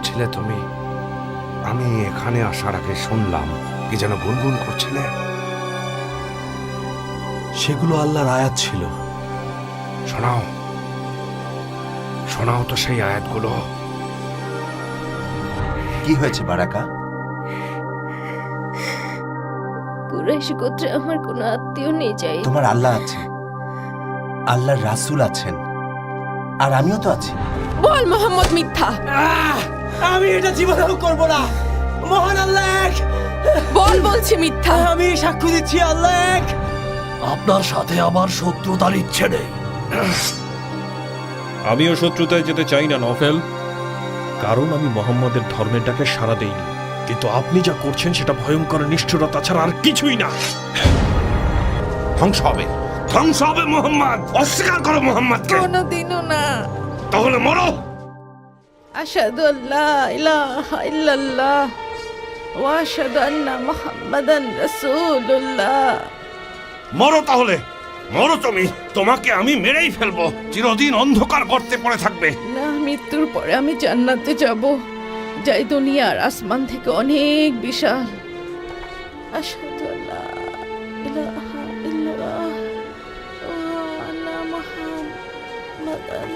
করছিলে তুমি? আমি এখানে আসার আগে শুনলাম কি যেন গুনগুন করছিলে। সেগুলো আল্লাহর আয়াত ছিল। শোনাও, শোনাও তো সেই আয়াতগুলো। কি হয়েছে বারাকা? কুরাইশ গোত্রে আমার কোনো আত্মীয় নেই যাই। তোমার আল্লাহ আছে, আল্লাহর রাসূল আছেন, আর আমিও তো আছি। বল মোহাম্মদ মিথ্যা। আমি এটা জীবনেও করব না। মহান আল্লাহ এক। বল বলছি মিথ্যা। আমি সাক্ষ্য দিচ্ছি আল্লাহ এক। আপনার সাথে আমার শত্রুতার ইচ্ছে নেই। আমিও শত্রুতায় যেতে চাই না নফেল, কারণ আমি মোহাম্মদের ধর্মের ডাকে সাড়া দেইনি। কিন্তু আপনি যা করছেন সেটা ভয়ঙ্কর নিষ্ঠুরতা ছাড়া আর কিছুই না। ধ্বংস হবে, ধ্বংস হবে মোহাম্মদ। অস্বীকার করো মোহাম্মদকে। কোনোদিনও না। তাহলে মরো। আশহাদু আল্লা ইলাহা ইল্লাল্লাহ ওয়া আশহাদু আন্না মুহাম্মাদান রাসূলুল্লাহ। মরো তাহলে, মরো তুমি। তোমাকে আমি মেরেই ফেলবো, চিরদিন অন্ধকার গর্তে পড়ে থাকবে। না, মৃত্যুর পরে আমি জান্নাতে যাব, যাই দুনিয়ার আসমান থেকে অনেক বিশাল। আশহাদু আল্লা ইলাহা ইল্লাল্লাহ ওয়া আন্না মুহাম্মাদান।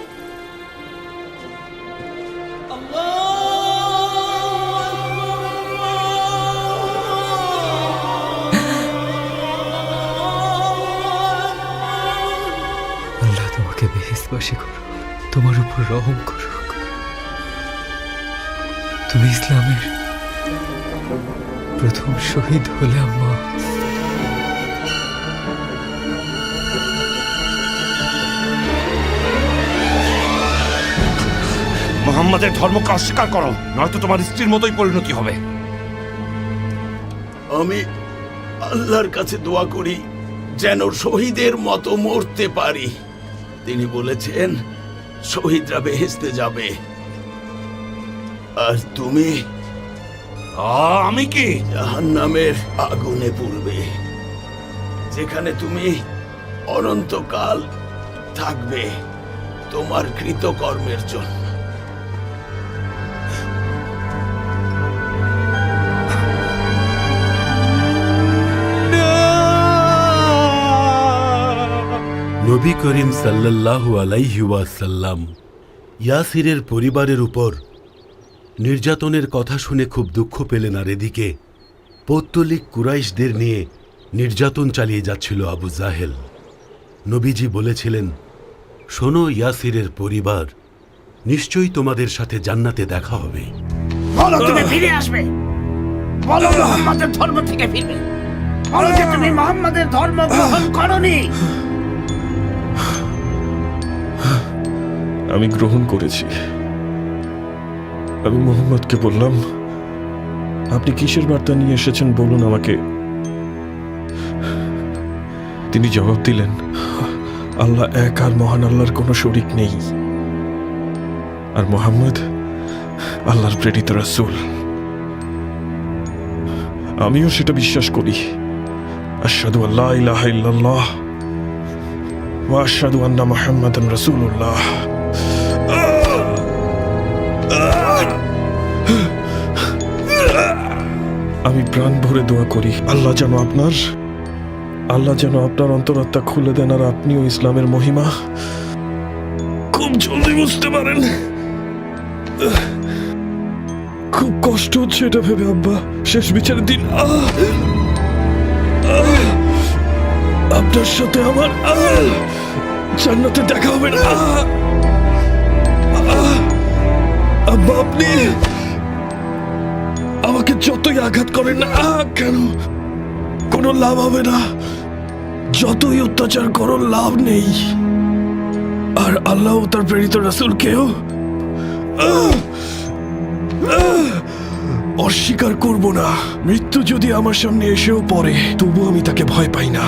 আল্লাহ তোমাকে বেহেশতবাসী করুক, তোমার উপর রহম করুক। তুমি ইসলামের প্রথম শহীদ হলে আম্মা। মোহাম্মদের ধর্মকে অস্বীকার করো, নয়তো তোমার স্ত্রীর মতোই পরিণতি হবে। আমি আল্লাহর কাছে দোয়া করি যেন শহীদের মতো মরতে পারি। তিনি বলেছেন শহীদরা বেহেশতে যাবে, আর তুমি আমি কি? জাহান্নামের আগুনে পুড়বে, যেখানে তুমি অনন্তকাল থাকবে তোমার কৃতকর্মের জন্য। নবী করিম সাল্লাল্লাহু আলাইহি ওয়াসাল্লাম ইয়াসিরের পরিবারের উপর নির্যাতনের কথা শুনে খুব দুঃখ পেলেন, আর এদিকে পৌত্তলিক কুরাইশদের নিয়ে নির্যাতন চালিয়ে যাচ্ছিল আবু জাহেল। নবীজি বলেছিলেন, শোনো ইয়াসিরের পরিবার, নিশ্চয়ই তোমাদের সাথে জান্নাতে দেখা হবে। বলো তুমি ফিরে আসবে, বলো মুহাম্মাদের ধর্ম থেকে ফিরবে, বলো যে তুমি মুহাম্মাদের ধর্ম গ্রহণ করনি। আমি গ্রহণ করেছি। আমি মোহাম্মদকে বললাম, আপনি কিসের বার্তা নিয়ে এসেছেন বলুন আমাকে। তিনি জবাব দিলেন, আল্লাহ এক, আর মহান আল্লাহর কোনো শরীক নেই, আর মোহাম্মদ আল্লাহর প্রেরিত রাসূল। আমিও সেটা বিশ্বাস করি। আশহাদু আল্লা ইলাহা ইল্লাল্লাহ ওয়া আশহাদু আন্না মুহাম্মাদান রাসূলুল্লাহ। আমি প্রাণ ভরে দোয়া করি আল্লাহ যেন আপনার অন্তরাত্মা খুলে দেন, আর আপনিও ইসলামের মহিমা খুব জলদি বুঝতে পারেন। খুব কষ্ট হচ্ছে এটা ভেবে আব্বা, শেষ বিচারের দিন আপনার সাথে আমার জান্নাতে দেখা হবে না। আব্বা, আপনি আমাকে যতই আঘাত করেন না কেন, কোনো লাভ হবে না। যতই অত্যাচার করো, লাভ নেই। আর আল্লাহ তার প্রেরিত রাসূলকেও অস্বীকার করব না। মৃত্যু যদি আমার সামনে এসেও পড়ে, তবু আমি তাকে ভয় পাই না।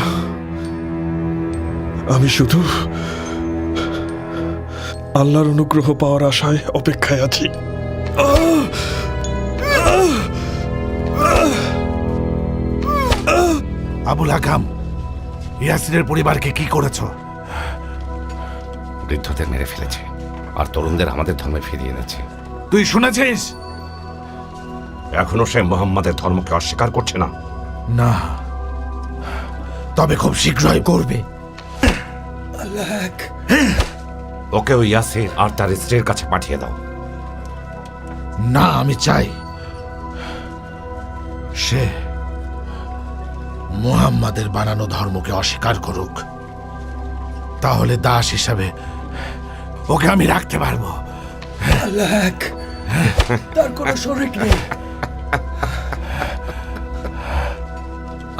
আমি শুধু আল্লাহর অনুগ্রহ পাওয়ার আশায় অপেক্ষায় আছি। আবুল হাকাম, ইয়াসিরের পরিবারকে কি করেছো? বৃদ্ধদের মেরে ফেলেছে আর তরুণদের আমাদের ধর্মে ফিরিয়ে এনেছে। তুই শুনেছিস? এখনো সে মোহাম্মদের ধর্মকে অস্বীকার করছে না? না, তবে খুব শীঘ্রই করবে। ওকে ওই ইয়াসির আর তার স্ত্রীর কাছে পাঠিয়ে দাও। না, আমি চাই সে মুহাম্মাদের বানানো ধর্মকে অস্বীকার করুক, তাহলে দাস হিসাবে ওকে আমি রাখতে পারবো। তার কোনো শরীর নেই।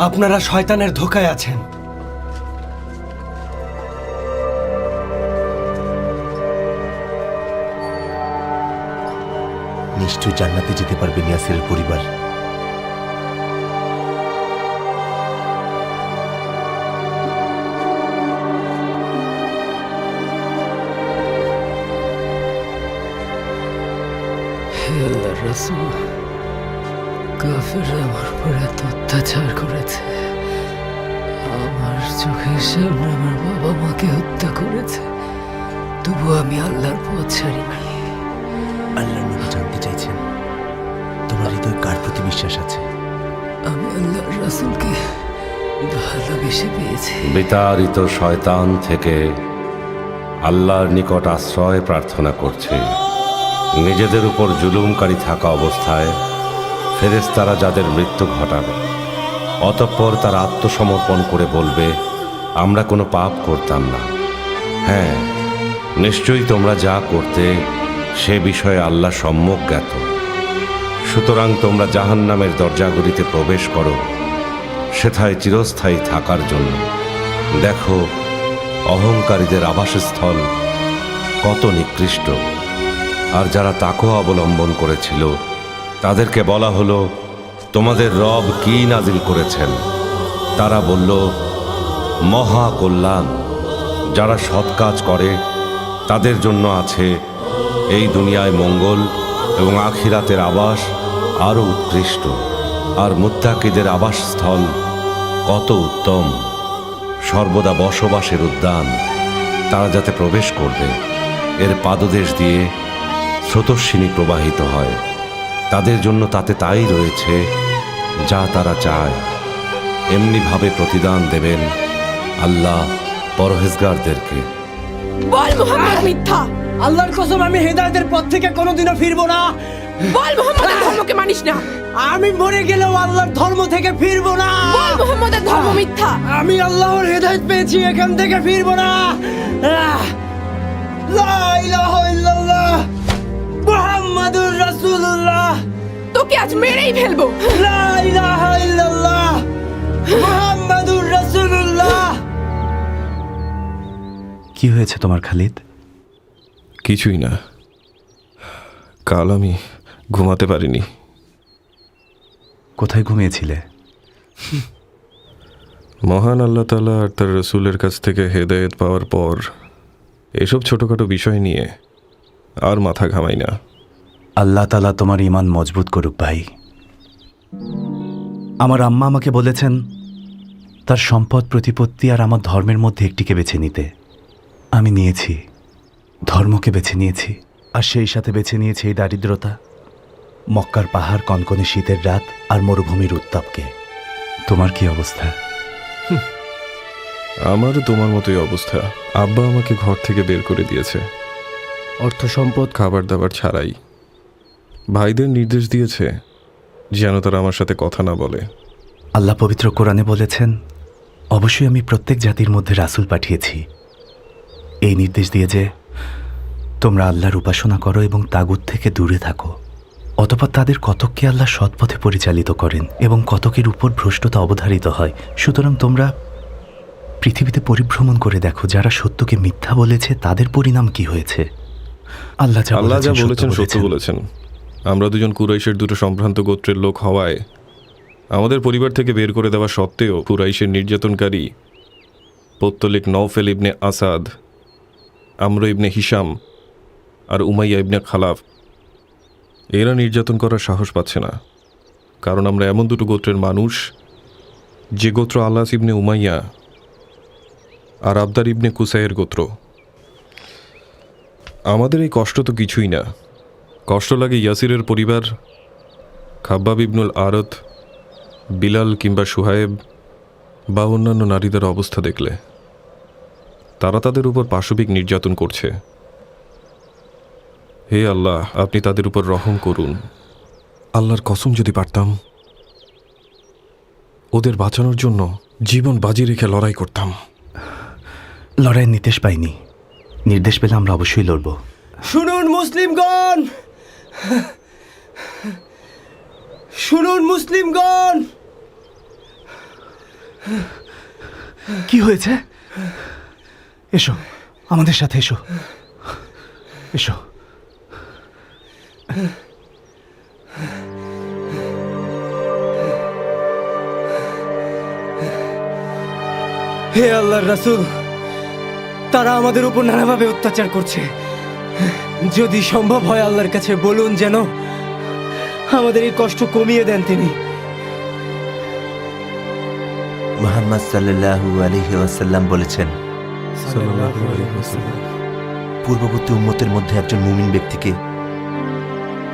আপনারা শয়তানের ধোকায় আছেন। নিশ্চয়ই জান্নাতে যেতে পারবেন ইয়াসিরের পরিবার। আল্লাহর রাসূল, কাফেররা আমার উপর এত অত্যাচার করেছে, আমার চোখের সামনে আমার বাবা মাকে হত্যা করেছে, তবু আমি আল্লাহর পথ ছাড়িনি। আল্লাহর নবী জানতে চাইছেন তোমার হৃদয় কার প্রতি বিশ্বাস আছে? আমি আল্লাহর রাসূলকে ভালোবেসে পেয়েছি। বিতাড়িত শয়তান থেকে আল্লাহর নিকট আশ্রয় প্রার্থনা করছে। নিজেদের উপর জুলুমকারী থাকা অবস্থায় ফেরেশতারা যাদের মৃত্যু ঘটাবে, অতঃপর তারা আত্মসমর্পণ করে বলবে, আমরা কোনো পাপ করতাম না। হ্যাঁ, নিশ্চয়ই তোমরা যা করতে সে বিষয়ে আল্লাহ সম্যক জ্ঞাত। সুতরাং তোমরা জাহান্নামের দরজাগুলিতে প্রবেশ করো, সেথায় চিরস্থায়ী থাকার জন্য। দেখো, অহংকারীদের আবাসস্থল কত নিকৃষ্ট। আর যারা তাকওয়া অবলম্বন করেছিল তাদেরকে বলা হলো, তোমাদের রব কি নাজিল করেছেন? তারা বলল, মহা কল্যাণ। যারা সৎ কাজ করে তাদের জন্য আছে এই দুনিয়ায় মঙ্গল এবং আখিরাতের আবাস আরও উৎকৃষ্ট। আর মুত্তাকিদের আবাসস্থল কত উত্তম, সর্বদা বসবাসের উদ্যান। তারা যাতে প্রবেশ করবে, এর পাদদেশ দিয়ে স্রোতস্বিনী প্রবাহিত হয়। তাদের জন্য তাতে তাই রয়েছে যা তারা চায়। এমনিভাবে প্রতিদান দেবেন আল্লাহ পরহেজগারদেরকে। বল মুহাম্মদ মিথ্যা। আল্লাহর কসম, আমি হেদায়েতের পথ থেকে কোনোদিনও ফিরবো না। বল মুহাম্মদের ধর্মকে মানিস না। আমি মরে গেলেও আল্লাহর ধর্ম থেকে ফিরবো না। বল মুহাম্মদের ধর্ম মিথ্যা। আমি আল্লাহর হেদায়েত পেয়েছি, এখান থেকে ফিরবো না। লা ইলাহা ইল্লাল্লাহ মুহাম্মাদুর রাসূলুল্লাহ। তোকে আজ মেরেই ফেলবো। লা ইলাহা ইল্লাল্লাহ মুহাম্মাদুর রাসূলুল্লাহ। কি হয়েছে তোমার খালিদ? কিছুই না, কাল আমি ঘুমাতে পারিনি। কোথায় ঘুমিয়েছিলে? মহান আল্লাহ তাআলা আর তার রসুলের কাছ থেকে হেদায়েত পাওয়ার পর এসব ছোটখাটো বিষয় নিয়ে আর মাথা ঘামাই না। আল্লাহ তাআলা তোমার ঈমান মজবুত করুক ভাই। আমার আম্মা আমাকে বলেছেন তার সম্পদ, প্রতিপত্তি আর আমার ধর্মের মধ্যে একটিকে বেছে নিতে। আমি নিয়েছি, ধর্মকে বেছে নিয়েছি। আর সেই সাথে বেছে নিয়েছি এই দারিদ্রতা, মক্কার পাহাড়, কনকনে শীতের রাত আর মরুভূমির উত্তাপকে। তোমার কি অবস্থা? আমারও তোমার মতোই অবস্থা। আব্বা আমাকে ঘর থেকে বের করে দিয়েছে, অর্থ সম্পদ, খাবার দাবার ছাড়াই। ভাইদের নির্দেশ দিয়েছে যেন তারা আমার সাথে কথা না বলে। আল্লাহ পবিত্র কোরআনে বলেছেন, অবশ্যই আমি প্রত্যেক জাতির মধ্যে রাসূল পাঠিয়েছি এই নির্দেশ দিয়ে যে তোমরা আল্লাহর উপাসনা করো এবং তাগুত থেকে দূরে থাকো। অতঃপর তাদের কতককে আল্লাহ সৎপথে পরিচালিত করেন এবং কতকের উপর ভ্রষ্টতা অবধারিত হয়। সুতরাং তোমরা পৃথিবীতে পরিভ্রমণ করে দেখো, যারা সত্যকে মিথ্যা বলেছে তাদের পরিণাম কি হয়েছে। আল্লাহ যা বলেছেন সত্য বলেছেন। আমরা দুজন কুরাইশের দুটো সম্ভ্রান্ত গোত্রের লোক হওয়ায় আমাদের পরিবার থেকে বের করে দেওয়া সত্ত্বেও কুরাইশের নির্যাতনকারী পত্তলিক নওফেল ইবনে আসাদ, আমর ইবনে হিশাম আর উমাইয়া ইবনে খালাফ এরা নির্যাতন করার সাহস পাচ্ছে না। কারণ আমরা এমন দুটো গোত্রের মানুষ যে গোত্র আল্লাস ইবনে উমাইয়া আর আবদার ইবনে কুসাইয়ের গোত্র। আমাদের এই কষ্ট তো কিছুই না। কষ্ট লাগে ইয়াসিরের পরিবার খাব্বাব ইবনুল আরত, বিলাল কিংবা সুহায়েব বা অন্যান্য নারীদের অবস্থা দেখলে তারা তাদের উপর পাশবিক নির্যাতন করছে। হে আল্লাহ, আপনি তাদের উপর রহম করুন। আল্লাহর কসম যদি পারতাম ওদের বাঁচানোর জন্য জীবন বাজি রেখে লড়াই করতাম। লড়াইয়ের নির্দেশ পাইনি, নির্দেশ পেলে আমরা অবশ্যই লড়ব। শুনুন মুসলিমগণ, শুনুন মুসলিমগণ, কি হয়েছে? এসো, আমাদের সাথে এসো, এসো। হে আল্লাহর রাসূল, তারা আমাদের উপর নানাভাবে অত্যাচার করছে। যদি সম্ভব হয় আল্লাহর কাছে বলুন যেন আমাদের এই কষ্ট কমিয়ে দেন তিনি। মুহাম্মদ সাল্লাল্লাহু আলাইহি ওয়াসাল্লাম বলেছেন, পূর্ববর্তী উম্মতের মধ্যে একজন মুমিন ব্যক্তিকে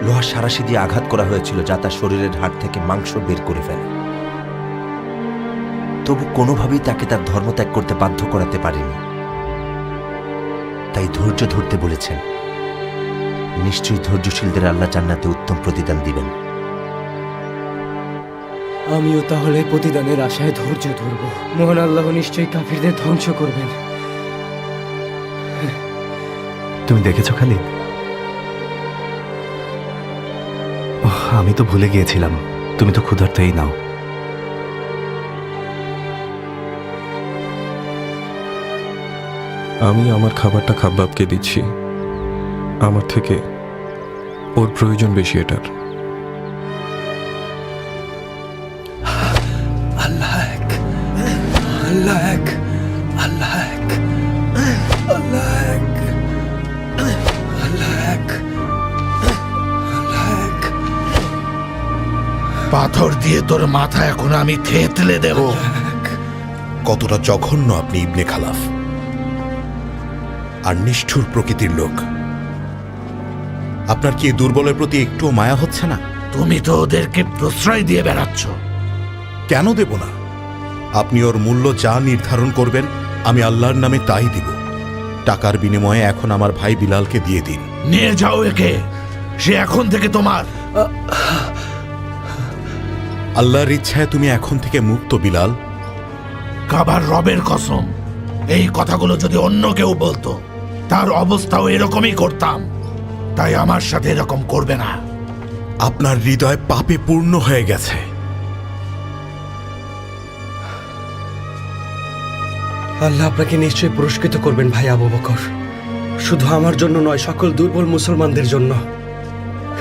লোহার সারাশি দিয়ে আঘাত করা হয়েছিল, যা তার শরীরের হাড় থেকে মাংস বের করে ফেলে। তবু কোনোভাবেই তাকে তার ধর্ম ত্যাগ করতে বাধ্য করাতে পারেনি। তাই ধৈর্য ধরতে বলেছেন। নিশ্চয়ই ধৈর্যশীলদের আল্লাহ জান্নাতে উত্তম প্রতিদান দিবেন। আমিও তাহলে প্রতিদানের আশায় ধৈর্য ধরব। মহান আল্লাহ নিশ্চয়ই কাফিরদের ধ্বংস করবেন। তুমি দেখেছো খালিদ? আমি তো ভুলে গিয়েছিলাম, তুমি তো ক্ষুধার্তই নাও। আমি আমার খাবারটা খাব্বাবকে দিচ্ছি, আমার থেকে ওর প্রয়োজন বেশি এটার। আল্লাহ এক, আল্লাহ এক, আল্লাহ এক, আল্লাহ এক, আল্লাহ এক, আল্লাহ এক। পাথর দিয়ে তোর মাথা এখন আমি থেতলে দেব। কতটা জঘন্য আপনি ইবনে খালাফ আর নিষ্ঠুর প্রকৃতির লোক। আপনার কি এই দুর্বলের প্রতি একটুও মায়া হচ্ছে না? তুমি তো ওদেরকে প্রশ্রয় দিয়ে বেড়াচ্ছ। কেন দেব না? আপনি ওর মূল্য যা নির্ধারণ করবেন আমি আল্লাহর নামে তাই দিব। টাকার বিনিময়ে এখন আমার ভাই বিলালকে দিয়ে দিন। নিয়ে যাও একে, সে এখন থেকে তোমার। আল্লাহর ইচ্ছায় তুমি এখন থেকে মুক্ত বিলাল। কাবার রবের কসম, এই কথাগুলো যদি অন্য কেউ বলতো তার অবস্থাও এরকমই করতাম। তাই আমার সাথে এরকম করবে না। আপনার হৃদয় পাপে পূর্ণ হয়ে গেছে। আল্লাহ আপনাকে নিশ্চয়ই পুরস্কৃত করবেন ভাই আবু বকর, শুধু আমার জন্য নয়, সকল দুর্বল মুসলমানদের জন্য।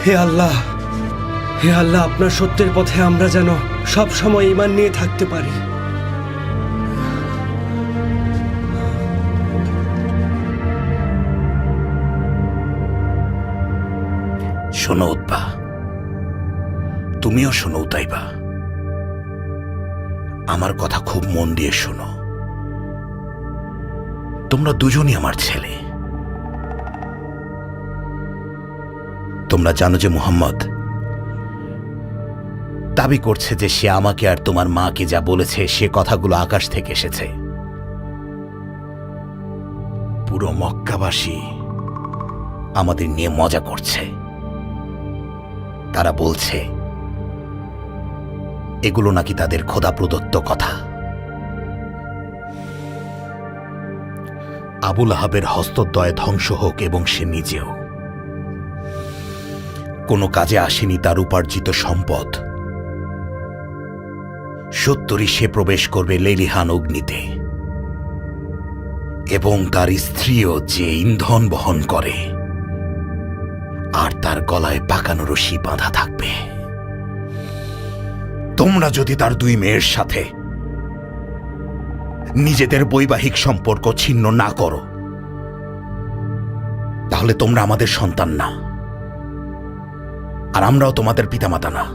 হে আল্লাহ, হে আল্লাহ, আপনার সত্যের পথে আমরা যেন সব সময় ঈমান নিয়ে থাকতে পারি। শোনো উতবা, তুমিও শোনো উতাইবা। আমার কথা খুব মন দিয়ে শোনো। তোমরা দুজনই আমার ছেলে। তোমরা জানো যে মুহাম্মদ দাবি করছে যে সে আমাকে আর তোমার মাকে যা বলেছে সে কথাগুলো আকাশ থেকে এসেছে। পুরো মক্কাবাসী আমাদের নিয়ে মজা করছে। তারা বলছে এগুলো নাকি তাদের খোদা প্রদত্ত কথা। আবুল আহাবের হস্তদ্বয় ধ্বংস হোক এবং সে নিজেও। কোনো কাজে আসেনি তার উপার্জিত সম্পদ। সত্তরই সে প্রবেশ করবে লেলিহান অগ্নিতে, এবং তার স্ত্রীও যে ইন্ধন বহন করে, আর তার গলায় পাকানো রশি বাঁধা থাকবে। তোমরা যদি তার দুই মেয়ের সাথে নিজেদের বৈবাহিক সম্পর্ক ছিন্ন না করো, তাহলে তোমরা আমাদের সন্তান না, আর আমরাও তোমাদের পিতামাতা না।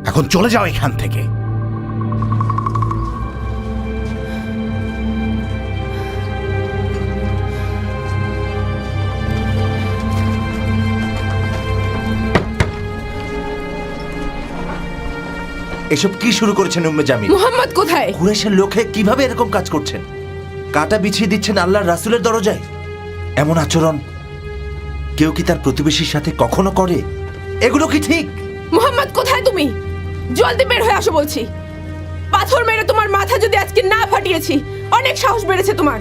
এখন চলে যাও এখান থেকে। এসব কি শুরু করেছেন উম্মে জামিল? মুহাম্মদ কোথায়? কুরাইশের লোকে কিভাবে এরকম কাজ করছেন? কাটা বিছিয়ে দিচ্ছেন আল্লাহর রাসূলের দরজায়। এমন আচরণ কেউ কি তার প্রতিবেশীর সাথে কখনো করে? এগুলো কি ঠিক? মুহাম্মদ কোথায় তুমি? জলদি বের হয়ে আসো বলছি। পাথর মেরে তোমার মাথা যদি আজকে না ফাটিয়েছি, অনেক সাহস বেড়েছে তোমার।